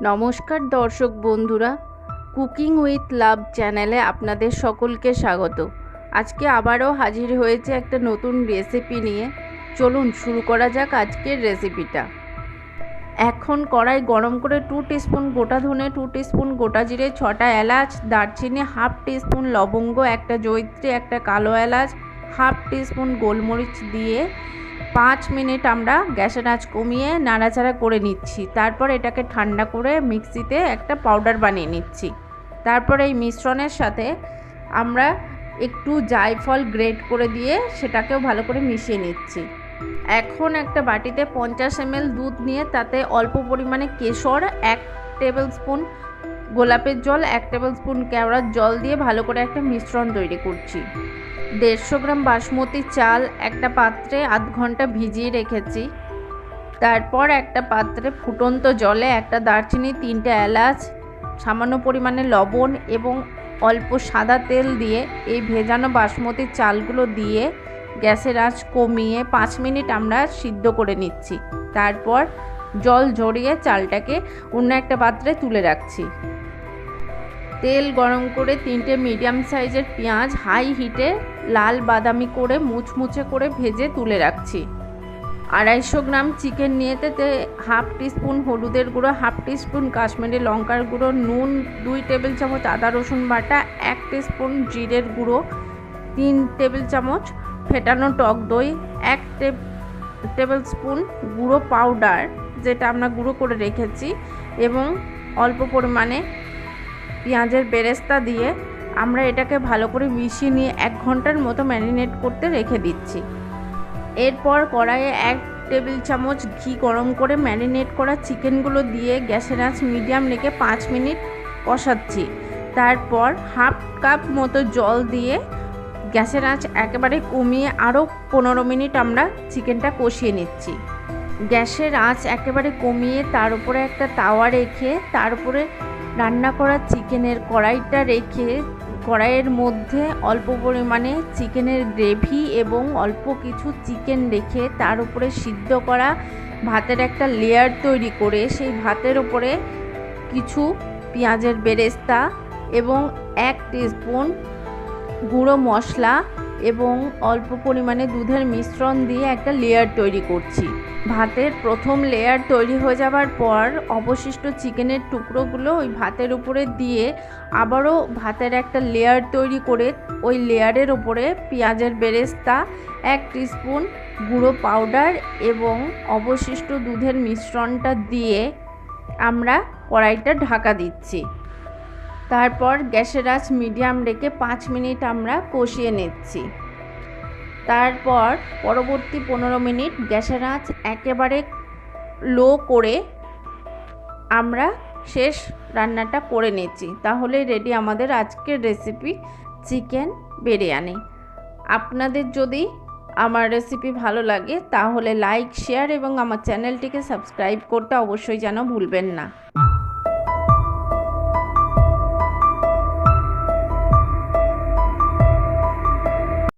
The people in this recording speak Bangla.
নমস্কার দর্শক বন্ধুরা, কুকিং উইথ লাভ চ্যানেলে আপনাদের সকলকে স্বাগত। আজকে আবারও হাজির হয়েছে একটা নতুন রেসিপি নিয়ে। চলুন শুরু করা যাক আজকের রেসিপিটা। এখন কড়াই গরম করে 2 টিস্পুন গোটা ধনে, 2 টিস্পুন গোটা জিরে, 6টা এলাচ, দারচিনি, হাফ টিস্পুন লবঙ্গ, একটা জয়িত্রী, একটা কালো এলাচ, হাফ টিস্পুন গোলমরিচ দিয়ে 5 মিনিট আমরা গ্যাসের আঁচ কমিয়ে নাড়াচাড়া করে নিচ্ছি। তারপর এটাকে ঠান্ডা করে মিক্সিতে একটা পাউডার বানিয়ে নিচ্ছি। তারপর এই মিশ্রণের সাথে আমরা একটু জায়ফল গ্রেট করে দিয়ে সেটাকেও ভালো করে মিশিয়ে নিচ্ছি। এখন একটা বাটিতে 50 ml দুধ নিয়ে তাতে অল্প পরিমাণে কেশর, 1 টেবিল স্পুন গোলাপের জল, 1 টেবিল স্পুন কেওড়ার জল দিয়ে ভালো করে একটা মিশ্রণ তৈরি করছি। 150 গ্রাম বাসমতি চাল একটা পাত্রে আধ ঘন্টা ভিজিয়ে রেখেছি। তারপর একটা পাত্রে ফুটন্ত জলে একটা দারচিনি, 3টে এলাচ, সামান্য পরিমাণে লবণ এবং অল্প সাদা তেল দিয়ে এই ভেজানো বাসমতি চালগুলো দিয়ে গ্যাসের আঁচ কমিয়ে 5 মিনিট আমরা সিদ্ধ করে নিচ্ছি। তারপর জল ঝরিয়ে চালটাকে অন্য একটা পাত্রে তুলে রাখছি। তেল গরম করে 3টে মিডিয়াম সাইজের পেঁয়াজ হাই হিটে লাল বাদামি করে মুচমুচে করে ভেজে তুলে রাখছি। 250 গ্রাম চিকেন নিয়ে তাতে হাফ টিস্পুন হলুদের গুঁড়ো, হাফ টিস্পুন কাশ্মীরি লঙ্কার গুঁড়ো, নুন, 2 টেবিল চামচ আদা রসুন বাটা, 1 টিস্পুন জিরের গুঁড়ো, 3 টেবিল চামচ ফেটানো টক দই, 1 টেবিল স্পুন গুঁড়ো পাউডার যেটা আমরা গুঁড়ো করে রেখেছি এবং অল্প পরিমাণে পেঁয়াজের বেরেস্তা দিয়ে আমরা এটাকে ভালো করে মিশিয়ে নিয়ে 1 ঘন্টার মতো ম্যারিনেট করতে রেখে দিচ্ছি। এরপর কড়াইয়ে 1 টেবিল চামচ ঘি গরম করে ম্যারিনেট করা চিকেনগুলো দিয়ে গ্যাসের আঁচ মিডিয়াম রেখে 5 মিনিট কষাচ্ছি। তারপর হাফ কাপ মতো জল দিয়ে গ্যাসের আঁচ একেবারে কমিয়ে আরও 15 মিনিট আমরা চিকেনটা কষিয়ে নিচ্ছি। গ্যাসের আঁচ একেবারে কমিয়ে তার উপরে একটা তাওয়া রেখে তার উপরে রান্না করা চিকেনের কড়াইটা রেখে কড়াইয়ের মধ্যে অল্প পরিমাণে চিকেনের গ্রেভি এবং অল্প কিছু চিকেন রেখে তার উপরে সিদ্ধ করা ভাতের একটা লেয়ার তৈরি করে সেই ভাতের উপরে কিছু পেঁয়াজের বেরেস্তা এবং 1 টিস্পুন গুঁড়ো মশলা এবং অল্প পরিমাণে দুধের মিশ্রণ দিয়ে একটা লেয়ার তৈরি করছি। ভাতের প্রথম লেয়ার তৈরি হয়ে যাবার পর অবশিষ্ট চিকেনের টুকরোগুলো ওই ভাতের উপরে দিয়ে আবারও ভাতের একটা লেয়ার তৈরি করে ওই লেয়ারের উপরে পেঁয়াজের বেরেস্তা, 1 টিস্পুন গুঁড়ো পাউডার এবং অবশিষ্ট দুধের মিশ্রণটা দিয়ে আমরা কড়াইটা ঢাকা দিচ্ছি। তারপর গ্যাসের আঁচ মিডিয়াম রেখে 5 মিনিট আমরা কষিয়ে নিচ্ছি। তারপর পরবর্তী 15 মিনিট গ্যাসের আঁচ একেবারে লো করে আমরা শেষ রান্নাটা করে নিচ্ছি। তাহলে রেডি আমাদের আজকের রেসিপি চিকেন বিরিয়ানি। আপনাদের যদি আমার রেসিপি ভালো লাগে তাহলে লাইক, শেয়ার এবং আমার চ্যানেলটিকে সাবস্ক্রাইব করতে অবশ্যই যেন ভুলবেন না।